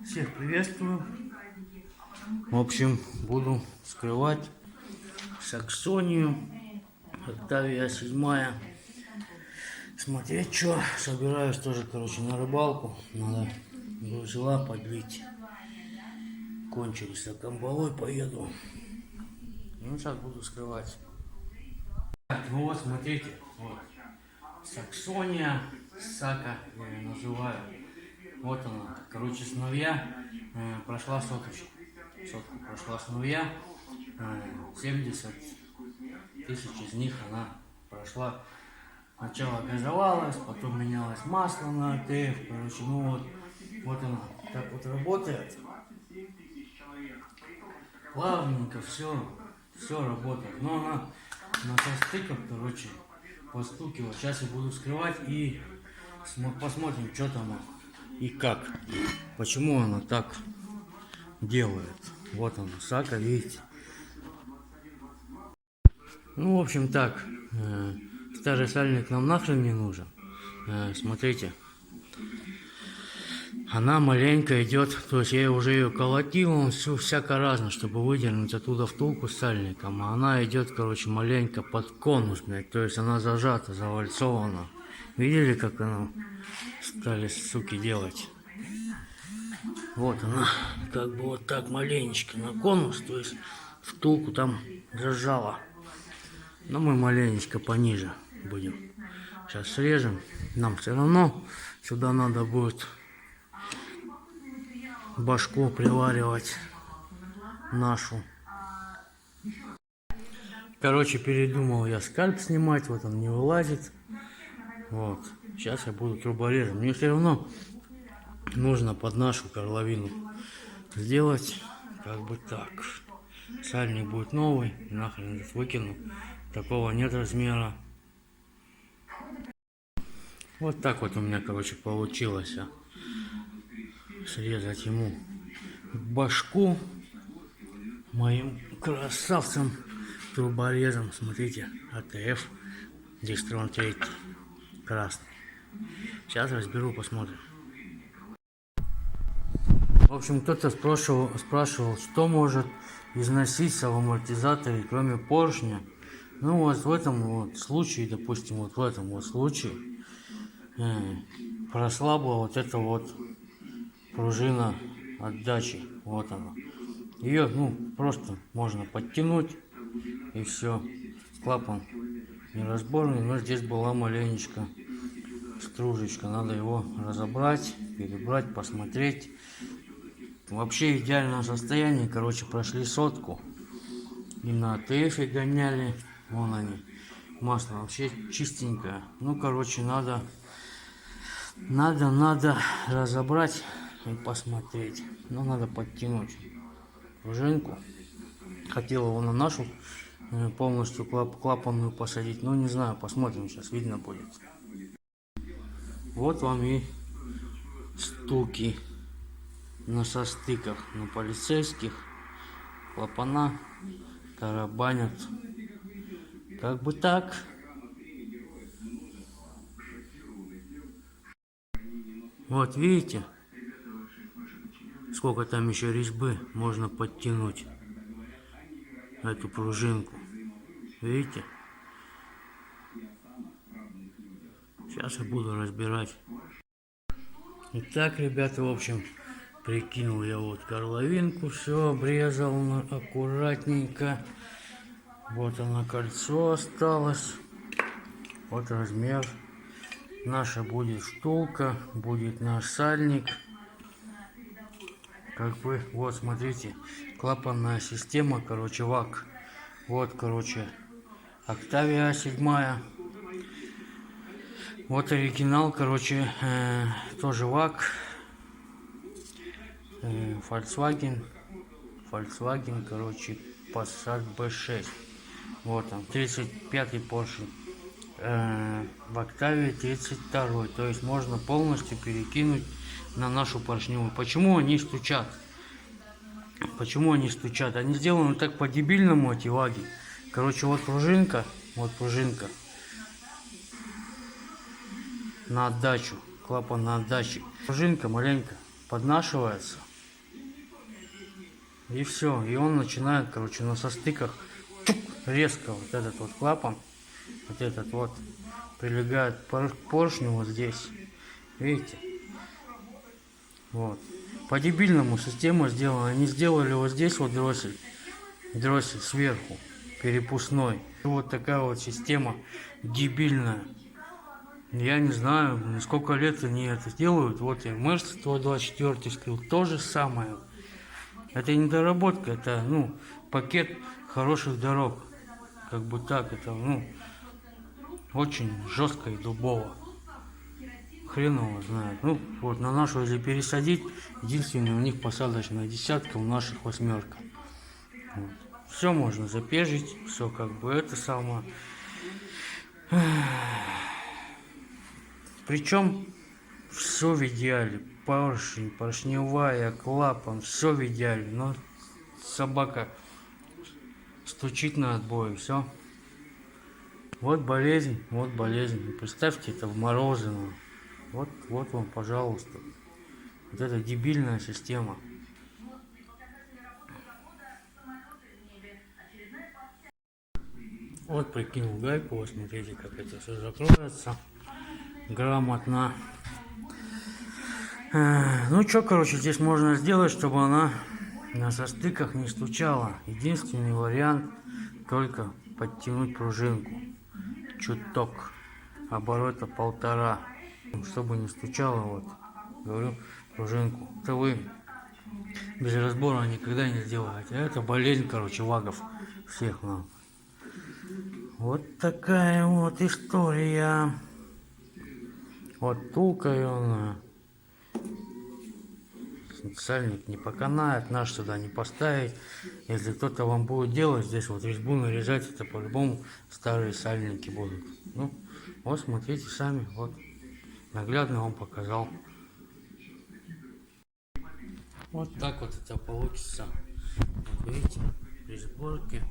Всех приветствую. В общем, буду скрывать Саксонию, Октавия 7. Смотреть, что. Собираюсь тоже, на рыбалку. Надо взяла подлить. Кончились, а камбалой поеду. Ну, сейчас буду скрывать. Так, ну вот, смотрите. Вот. Саксония, Сака я ее называю. Вот она. Сыновья. Прошла соточку. Сотку прошла сыновья. 70 тысяч из них она прошла. Сначала газовалась, потом менялось масло на АТФ. Вот она так вот работает. Плавненько все работает. Но она на состыках, постукивает. Сейчас я буду скрывать и посмотрим, что там и как. Почему она так делает. Вот она, Сака, видите. Ну, в общем, так. Старый сальник нам нахрен не нужен. Смотрите. Она маленько идет, то есть я уже ее колотил, он всяко разно, чтобы выдернуть оттуда втулку с сальником. А она идет, маленько под конус, блядь. То есть она зажата, завальцована. Видели, как она стали, суки, делать? Вот она, вот так маленечко на конус, то есть втулку там зажала. Но мы маленечко пониже будем. Сейчас срежем. Нам все равно сюда надо будет башку приваривать нашу. Передумал я скальп снимать, вот он не вылазит. Вот. Сейчас я буду труборезом. Мне все равно нужно под нашу горловину сделать так. Сальник будет новый, нахрен этот выкину. Такого нет размера. Вот так вот у меня, получилось срезать ему башку моим красавцем труборезом. Смотрите, АТФ Дистрон 3 красный. Сейчас разберу, посмотрим. В общем, кто-то спрашивал, что может износиться в амортизаторе, кроме поршня. Ну вот в этом вот случае, допустим, вот в этом вот случае прослабла вот эта вот пружина отдачи. Вот она. Ее, просто можно подтянуть и все. Клапан неразборный, но здесь была маленечко стружечка. Надо его разобрать, перебрать, посмотреть. Вообще идеальное состояние. Прошли сотку. И на АТФ гоняли. Вон они. Масло вообще чистенькое. Надо разобрать и посмотреть. Но надо подтянуть пружинку. Хотел его на нашу полностью клапанную посадить. Но не знаю, посмотрим сейчас, видно будет. Вот вам и стуки на состыках, на полицейских. Клапана тарабанят. Так. Вот видите, сколько там еще резьбы можно подтянуть эту пружинку. Видите? Сейчас я буду разбирать. Итак, ребята, в общем, прикинул я вот горловинку, все обрезал аккуратненько. Вот она, кольцо осталось. Вот размер. Наша будет втулка, будет наш сальник. Вот смотрите, клапанная система, ВАК. Вот, Октавия 7. Вот оригинал, тоже ВАК. Volkswagen, Passat B6. Вот он, 35-й поршень. В Октавии 32-й. То есть можно полностью перекинуть на нашу поршневую. Почему они стучат? Они сделаны так по-дебильному, эти ваги. Вот пружинка на отдачу, клапан на отдаче. Пружинка маленько поднашивается, И все. И он начинает, короче, на состыках чук, резко вот этот вот клапан, вот этот вот, прилегает к поршню вот здесь. Видите? Вот. По-дебильному система сделана. Они сделали вот здесь вот дроссель сверху, перепускной. Вот такая вот система дебильная. Я не знаю, сколько лет они это делают. Вот и Мерс 124 скрыл, то же самое. Это не доработка, это, ну, пакет хороших дорог. Как бы так, это, ну, очень жестко и дубово. Хрен его знает. Ну, вот на нашу, если пересадить, единственное, у них посадочная десятка, у наших восьмерка. Вот. Все можно запежить, все как бы это самое. Причем все в идеале. Поршень, поршневая, клапан, все в идеале. Но собака стучит на отбой, все. Вот болезнь, вот болезнь. Представьте, это в Морозино. Вот вам, пожалуйста. Вот эта дебильная система. Вот прикинул гайку, вот смотрите, как это все закроется. Грамотно. Ну что, короче, здесь можно сделать, чтобы она на состыках не стучала. Единственный вариант только подтянуть пружинку. Чуток. Оборота 1,5. Чтобы не стучало, вот. Говорю, пружинку. Это вы без разбора никогда не сделаете. Это болезнь, короче, вагов. Всех нам. Вот такая вот история. Вот тулкой он. Сальник не поканает, наш сюда не поставить. Если кто-то вам будет делать здесь вот резьбу нарезать, это по-любому старые сальники будут. Ну, вот смотрите сами, вот наглядно вам показал. Вот так вот это получится. Вот видите, при сборке